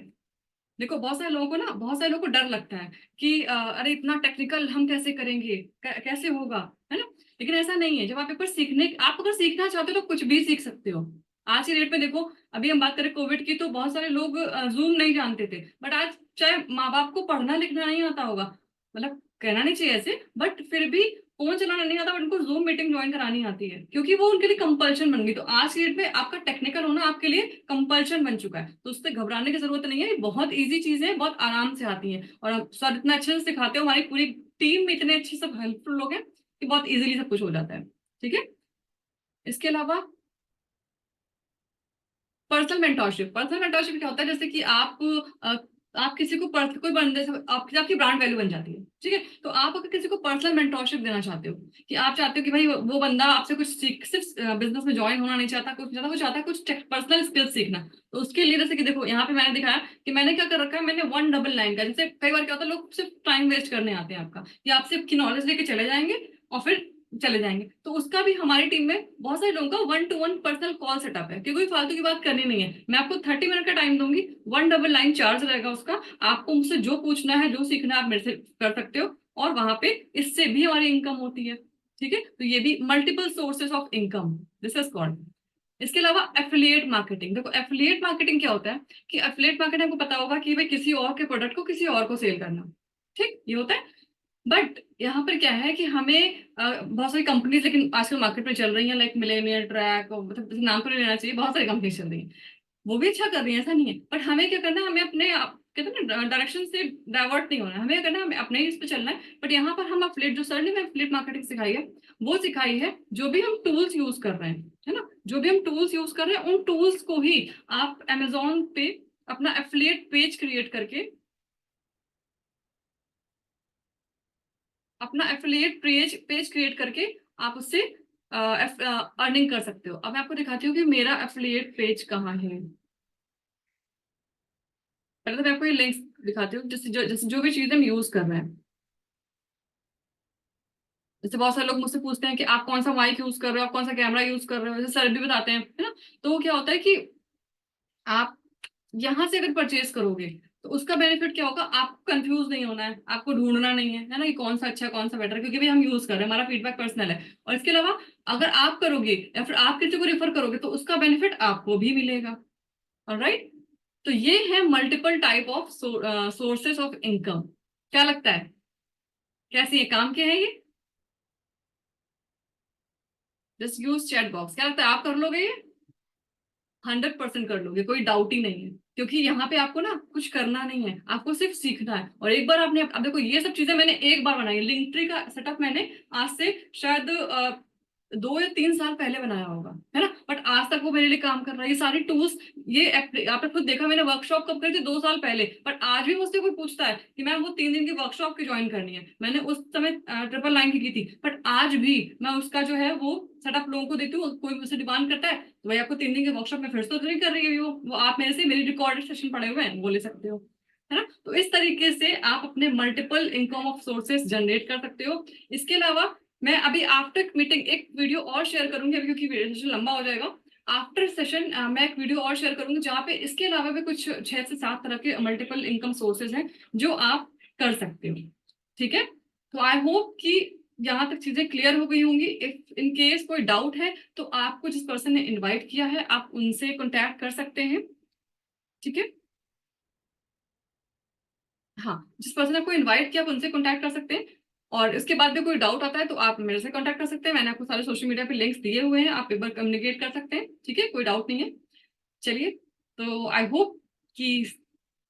देखो, बहुत सारे लोगों को ना, बहुत सारे लोगों को डर लगता है कि अरे इतना टेक्निकल हम कैसे करेंगे, कैसे होगा, है ना। लेकिन ऐसा नहीं है, जब आप एक बार सीखने, आप अगर सीखना चाहते हो तो कुछ भी सीख सकते हो। आज की डेट में देखो, अभी हम बात करें कोविड की, तो बहुत सारे लोग जूम नहीं जानते थे, बट आज चाहे माँ बाप को पढ़ना लिखना नहीं आता होगा, मतलब कहना नहीं चाहिए ऐसे, बट फिर भी फोन चलाना नहीं आता, बट उनको जूम मीटिंग ज्वाइन करानी आती है, क्योंकि वो उनके लिए कंपल्शन बन गई। तो आज की डेट में आपका टेक्निकल होना आपके लिए कंपल्शन बन चुका है, तो उससे घबराने की जरूरत नहीं है। ये बहुत इजी चीजें हैं, बहुत आराम से आती हैं, और सर इतना अच्छे से सिखाते हो, हमारी पूरी टीम में इतने अच्छे सब हेल्पफुल लोग हैं कि बहुत इजीली सब कुछ हो जाता है। ठीक है, इसके अलावा पर्सनल मेंटोरशिप, पर्सनल मेंटोरशिप क्या होता है, जैसे कि अ, आप किसी को कोई बंदे से आपकी ब्रांड वैल्यू बन जाती है। ठीक है, तो आप अगर किसी को पर्सनल मेंटोरशिप देना चाहते हो, कि आप चाहते हो कि भाई वो बंदा आपसे कुछ सीख, सिर्फ बिजनेस में ज्वाइन होना नहीं चाहता, कुछ ज्यादा, वो चाहता है कुछ पर्सनल स्किल्स सीखना। तो उसके लिए, जैसे कि देखो यहाँ पे मैंने दिखाया कि मैंने क्या कर रखा है, मैंने 199 का, जैसे कई बार क्या होता है, लोग सिर्फ टाइम वेस्ट करने आते हैं आपका, कि आप सिर्फ की नॉलेज लेके चले जाएंगे और फिर चले जाएंगे। तो उसका भी हमारी टीम में बहुत सारे लोगों का 1-to-1 पर्सनल कॉल सेटअप है, कि कोई फालतू की बात करनी नहीं है। मैं आपको 30 मिनट का टाइम दूंगी, 199 चार्ज रहेगा उसका। आपको मुझसे जो पूछना है, जो सीखना है, आप मेरे से कर सकते हो, और वहां पे इससे भी हमारी इनकम होती है। ठीक है, तो ये भी multiple sources of income, this is called. इसके अलावा एफिलिएट मार्केटिंग, देखो एफिलिएट मार्केटिंग क्या होता है, कि एफिलिएट मार्केटिंग आपको पता होगा कि भाई किसी और के प्रोडक्ट को किसी और को सेल करना। ठीक, ये होता है। बट यहाँ पर क्या है कि हमें बहुत सारी कंपनीज, लेकिन आजकल मार्केट में चल रही हैं, लाइक मिलेनियर ट्रैक, मतलब नाम तो नहीं लेना चाहिए, बहुत सारी कंपनीज चल रही हैं, वो भी अच्छा कर रही है, ऐसा नहीं है। बट हमें क्या करना है, हमें अपने कहते हैं ना, डायरेक्शन से डाइवर्ट नहीं होना है, हमें क्या करना है, हमें अपने ही इस पे चलना है। बट यहाँ पर हम एफिलिएट, जो सर ने हमें एफिलिएट मार्केटिंग सिखाई है, वो सिखाई है जो भी हम टूल्स यूज कर रहे हैं, है ना, जो भी हम टूल्स यूज कर रहे हैं, उन टूल्स को ही आप अमेजोन पे अपना एफिलिएट पेज क्रिएट करके, अपना एफिलिएट पेज क्रिएट करके आप उससे अर्निंग कर सकते हो। अब मैं आपको दिखाती हूँ कि मेरा एफिलिएट पेज कहाँ है। पहले तो मैं आपको ये लिंक्स दिखाती हूँ, जैसे जो भी चीज हम यूज कर रहे हैं। जैसे बहुत सारे लोग मुझसे पूछते हैं कि आप कौन सा माइक यूज कर रहे हो, आप कौन सा कैमरा यूज कर रहे हो, जैसे सर भी बताते हैं, है ना। तो वो क्या होता है कि आप यहाँ से अगर परचेज करोगे तो उसका बेनिफिट क्या होगा, आपको कंफ्यूज नहीं होना है, आपको ढूंढना नहीं है ना, कि कौन सा अच्छा कौन सा बेटर, क्योंकि भाई हम यूज कर रहे हैं, हमारा फीडबैक पर्सनल है। और इसके अलावा अगर आप करोगे या फिर आप किसी को रेफर करोगे तो उसका बेनिफिट आपको भी मिलेगा। ऑलराइट, तो ये है multiple type of sources of income. क्या लगता है, कैसी है, काम के है ये। जस्ट यूज चैट बॉक्स, क्या लगता है आप कर लोगे ये। 100% कर लोगे, कोई डाउट ही नहीं है, क्योंकि यहाँ पे आपको ना कुछ करना नहीं है, आपको सिर्फ सीखना है। और एक बार आपने, अब देखो ये सब चीजें मैंने एक बार बनाई, लिंक ट्री का सेटअप मैंने आज से शायद 2 या 3 साल पहले बनाया होगा, है ना, बट आज तक वो मेरे लिए काम कर रहा है। ये सारी टूल्स, ये आपने खुद देखा, मैंने वर्कशॉप कब करी थी, 2 साल पहले, बट आज भी मुझसे कोई पूछता है कि मैम वो 3 दिन की वर्कशॉप की ज्वाइन करनी है, मैंने उस समय 999 की थी, बट आज भी मैं उसका जो है वो सेटअप लोगों को देती हूँ। कोई मुझसे डिमांड करता है तो भाई आपको 3 दिन की वर्कशॉप में फिर से तो नहीं कर रही है वो आप मेरे से मेरी रिकॉर्डेड सेशन पड़े हुए हैं वो ले सकते हो, है ना। तो इस तरीके से आप अपने multiple income of sources generate कर सकते हो। इसके अलावा मैं अभी आफ्टर मीटिंग एक वीडियो और शेयर करूंगी, अभी क्योंकि सेशन लंबा हो जाएगा। आफ्टर सेशन मैं एक वीडियो और शेयर करूंगी जहाँ पे इसके अलावा भी कुछ 6 से 7 तरह के मल्टीपल इनकम सोर्सेज हैं जो आप कर सकते हो, ठीक है। तो आई होप कि यहाँ तक चीजें क्लियर हो गई होंगी। इफ इन केस कोई डाउट है तो आपको जिस पर्सन ने इनवाइट किया है आप उनसे कॉन्टैक्ट कर सकते हैं, ठीक है। हाँ, जिस पर्सन ने आपको इनवाइट किया आप उनसे कॉन्टैक्ट कर सकते हैं, और इसके बाद भी कोई डाउट आता है तो आप मेरे से कॉन्टैक्ट कर सकते हैं। मैंने आपको सारे सोशल मीडिया पे लिंक्स दिए हुए हैं, आप एक बार कम्युनिकेट कर सकते हैं, ठीक है, कोई डाउट नहीं है। चलिए, तो आई होप कि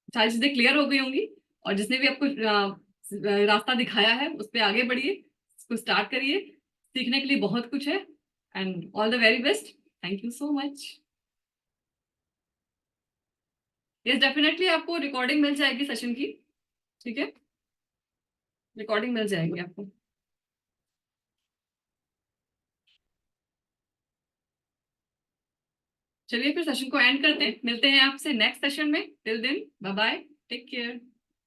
सारी चीजें क्लियर हो गई होंगी, और जिसने भी आपको रास्ता दिखाया है उस पर आगे बढ़िए, इसको स्टार्ट करिए। सीखने के लिए बहुत कुछ है, and all the very best. Thank you so much. Yes, definitely आपको रिकॉर्डिंग मिल जाएगी सेशन की, ठीक है, रिकॉर्डिंग मिल जाएगी आपको। चलिए फिर सेशन को एंड करते हैं, मिलते हैं आपसे नेक्स्ट सेशन में। Till then bye bye, take care.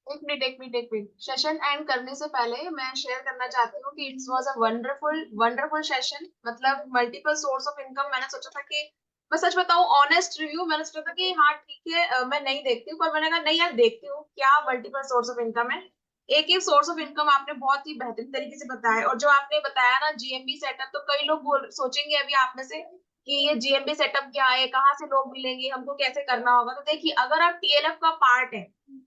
एक मिनट सेशन एंड करने से पहले मैं शेयर करना चाहती हूँ कि it's was a wonderful wonderful session. मतलब मल्टीपल सोर्स ऑफ इनकम, मैंने सोचा था कि मैं सच बताऊं, ऑनेस्ट रिव्यू, मैंने सोचा था कि हाँ ठीक है, मैं नहीं देखती हूँ, पर मैंने कहा नहीं यार देखती हूँ क्या मल्टीपल सोर्स ऑफ इनकम है। एक एक सोर्स ऑफ इनकम आपने बहुत ही बेहतरीन तरीके से बताया, और जो आपने बताया ना जीएमबी सेटअप, तो कई लोग सोचेंगे अभी आप में से कि ये जीएमबी सेटअप क्या है, कहाँ से लोग मिलेंगे, हमको कैसे करना होगा। तो देखिए, अगर आप टीएलएफ का पार्ट है,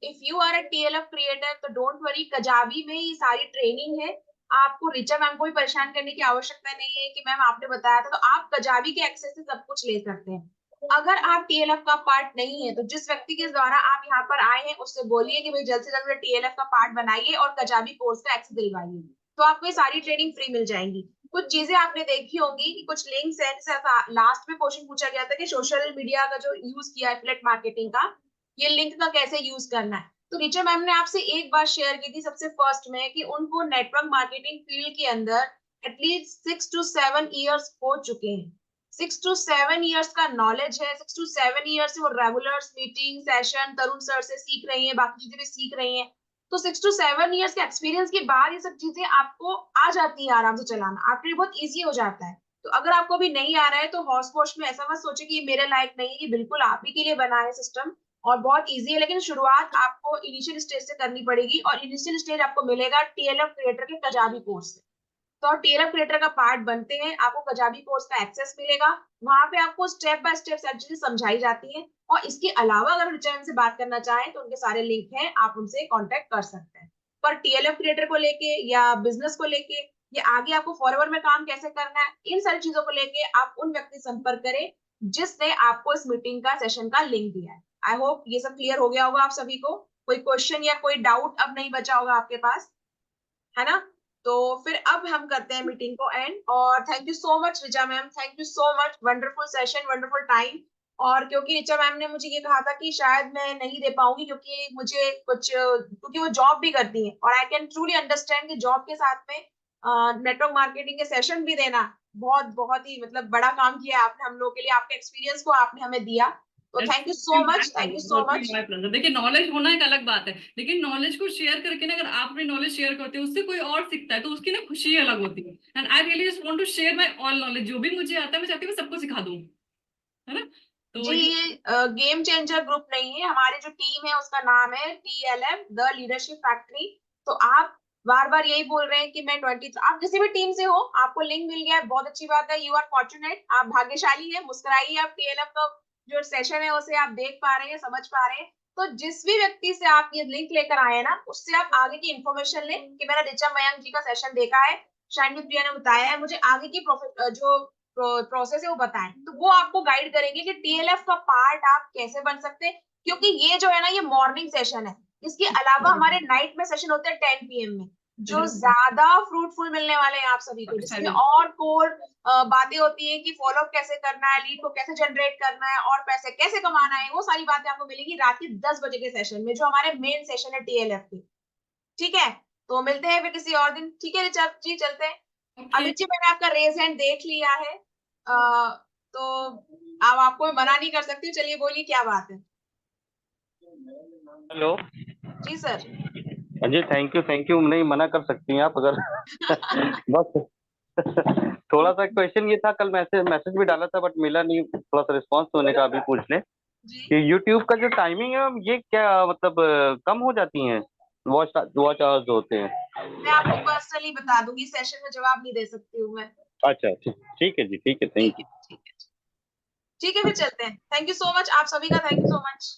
if you are a TLF creator, तो डोंट वरी, कजाबी में ये सारी ट्रेनिंग है। आपको रिचा मैम को भी परेशान करने की आवश्यकता नहीं है कि मैम आपने बताया था, तो आप कजाबी के एक्सेस से सब कुछ ले सकते हैं। अगर आप टीएलएफ का पार्ट नहीं है, तो जिस व्यक्ति के द्वारा आप यहाँ पर आए हैं उससे बोलिए कि भाई जल्द से जल्द टीएलएफ का पार्ट बनाइए और कजाबी कोर्स का एक्सेस दिलवाइए, तो आपको ये सारी ट्रेनिंग फ्री मिल जाएंगी। कुछ चीजें आपने देखी होंगी कि कुछ लिंक्स हैं, जैसे लास्ट में क्वेश्चन पूछा गया था कि सोशल मीडिया का जो यूज किया है एफिलिएट मार्केटिंग का, ये लिंक का कैसे यूज करना है। तो रिचा मैम ने आपसे एक बात शेयर की थी सबसे फर्स्ट में कि उनको नेटवर्क मार्केटिंग फील्ड के अंदर एटलीस्ट 6 to 7 years हो चुके हैं। 6 to 7 years का नॉलेज है, 6 to 7 years से वो रेगुलर मीटिंग सेशन तरुण सर से सीख रही है, बाकी चीजें भी सीख रही हैं। तो 6 to 7 years के एक्सपीरियंस के बाद ये सब चीजें आपको आ जाती है आराम से चलाना, आपके लिए बहुत ईजी हो जाता है। तो अगर आपको अभी नहीं आ रहा है तो हौस पोश में ऐसा मत सोचे कि ये मेरे लायक नहीं है, ये बिल्कुल आप ही के लिए बना है सिस्टम, और बहुत इजी है। लेकिन शुरुआत आपको इनिशियल स्टेज से करनी पड़ेगी, और इनिशियल स्टेज आपको मिलेगा टीएलएफ क्रिएटर के कजाबी कोर्स से। तो टीएलएफ क्रिएटर का पार्ट बनते हैं, आपको कजाबी कोर्स का एक्सेस मिलेगा। वहां पे आपको स्टेप बाय स्टेप सारी चीजें समझाई जाती है। और इसके अलावा अगर रिचा से बात करना चाहें तो उनके सारे लिंक हैं, आप उनसे कांटेक्ट कर सकते हैं। पर टीएलएफ क्रिएटर को लेके या बिजनेस को लेके या आगे आपको फॉरवर्ड में काम कैसे करना है, इन सारी चीजों को लेके आप उन व्यक्ति से संपर्क करें जिसने आपको इस मीटिंग का सेशन का लिंक दिया है। आई होप ये सब क्लियर हो गया होगा आप सभी को। कोई क्वेश्चन या कोई डाउट अब नहीं बचा होगा आपके पास, है ना। तो फिर अब हम करते हैं मीटिंग को एंड। और thank you so much Richa ma'am, thank you so much, wonderful session, wonderful time. और क्योंकि रिचा मैम ने मुझे ये कहा था कि शायद मैं नहीं दे पाऊंगी क्योंकि मुझे कुछ, क्योंकि वो जॉब भी करती है, और आई कैन ट्रूली अंडरस्टैंड कि जॉब के साथ में नेटवर्क मार्केटिंग के सेशन भी देना बहुत बहुत ही मतलब बड़ा काम किया है आपने हम लोग के लिए, आपके एक्सपीरियंस को आपने हमें दिया। तो thank you so much, thank you so much. देखिए, नॉलेज होना एक अलग बात है, लेकिन नॉलेज को शेयर करके ना, अगर आप अपनी नॉलेज शेयर करते हो उससे कोई और सीखता है तो उसकी ना खुशी अलग होती है। And I really just want to share my all knowledge, जो भी मुझे आता है मैं चाहती हूँ मैं सबको सिखा दूँ, है ना। तो जी, ये गेम चेंजर ग्रुप नहीं है, हमारी जो टीम है उसका नाम है टीएलएम द लीडरशिप फैक्ट्री। तो आप बार बार यही बोल रहे हैं कि मैं 20, आप किसी भी टीम से हो, आपको लिंक मिल गया है, बहुत अच्छी बात है, यू आर फॉर्चुनेट, आप भाग्यशाली हैं। मुस्कुराइए, आप टीएलएम का जो सेशन है उसे आप देख पा रहे हैं, समझ पा रहे हैं। तो जिस भी व्यक्ति से आप ये लिंक लेकर आए हैं ना, उससे आप आगे की इन्फॉर्मेशन लें कि मैंने रिचा मयंक जी का सेशन देखा है, शाइनी प्रिया ने बताया है, मुझे आगे की जो प्रोसेस है वो बताएं, तो वो आपको गाइड करेंगे कि टीएलएफ का पार्ट आप कैसे बन सकते हैं। क्योंकि ये जो है ना, ये मॉर्निंग सेशन है, इसके अलावा हमारे नाइट में सेशन होते हैं 10 PM में। जो ज्यादा फ्रूटफुल मिलने वाले हैं आप सभी को, जिसमें Excited. और कोर बातें होती है कि फॉलो अप कैसे करना है, लीड को कैसे जनरेट करना है और पैसे कैसे कमाना है, वो सारी बातें आपको मिलेगी रात के 10 बजे के सेशन में, जो हमारे मेन सेशन है TLF के। ठीक है, तो मिलते हैं फिर किसी और दिन। ठीक है ऋचा जी, चलते हैं। Okay. अमित जी, मैंने आपका रेज हैंड देख लिया है, तो अब आपको मैं मना नहीं कर सकती हूँ। चलिए बोलिए, क्या बात है। हेलो जी सर। जी, थैंक यू, नहीं मना कर सकती हैं आप अगर बस थोड़ा सा क्वेश्चन ये था, कल मैसेज भी डाला था बट मिला नहीं, थोड़ा सा रिस्पांस होने का अभी पूछ लें जी, कि यूट्यूब का जो टाइमिंग है ये क्या मतलब कम हो जाती हैं वॉच वॉच आवर्स जो होते हैं? मैं आपको पर्सनली बता दूंगी, सेशन में जवाब नहीं दे सकती हूँ मैं। अच्छा ठीक है जी, ठीक है, थैंक ठीक यू। है, ठीक है, ठीक है, फिर चलते हैं। थैंक यू सो मच, आप सभी का थैंक यू सो मच।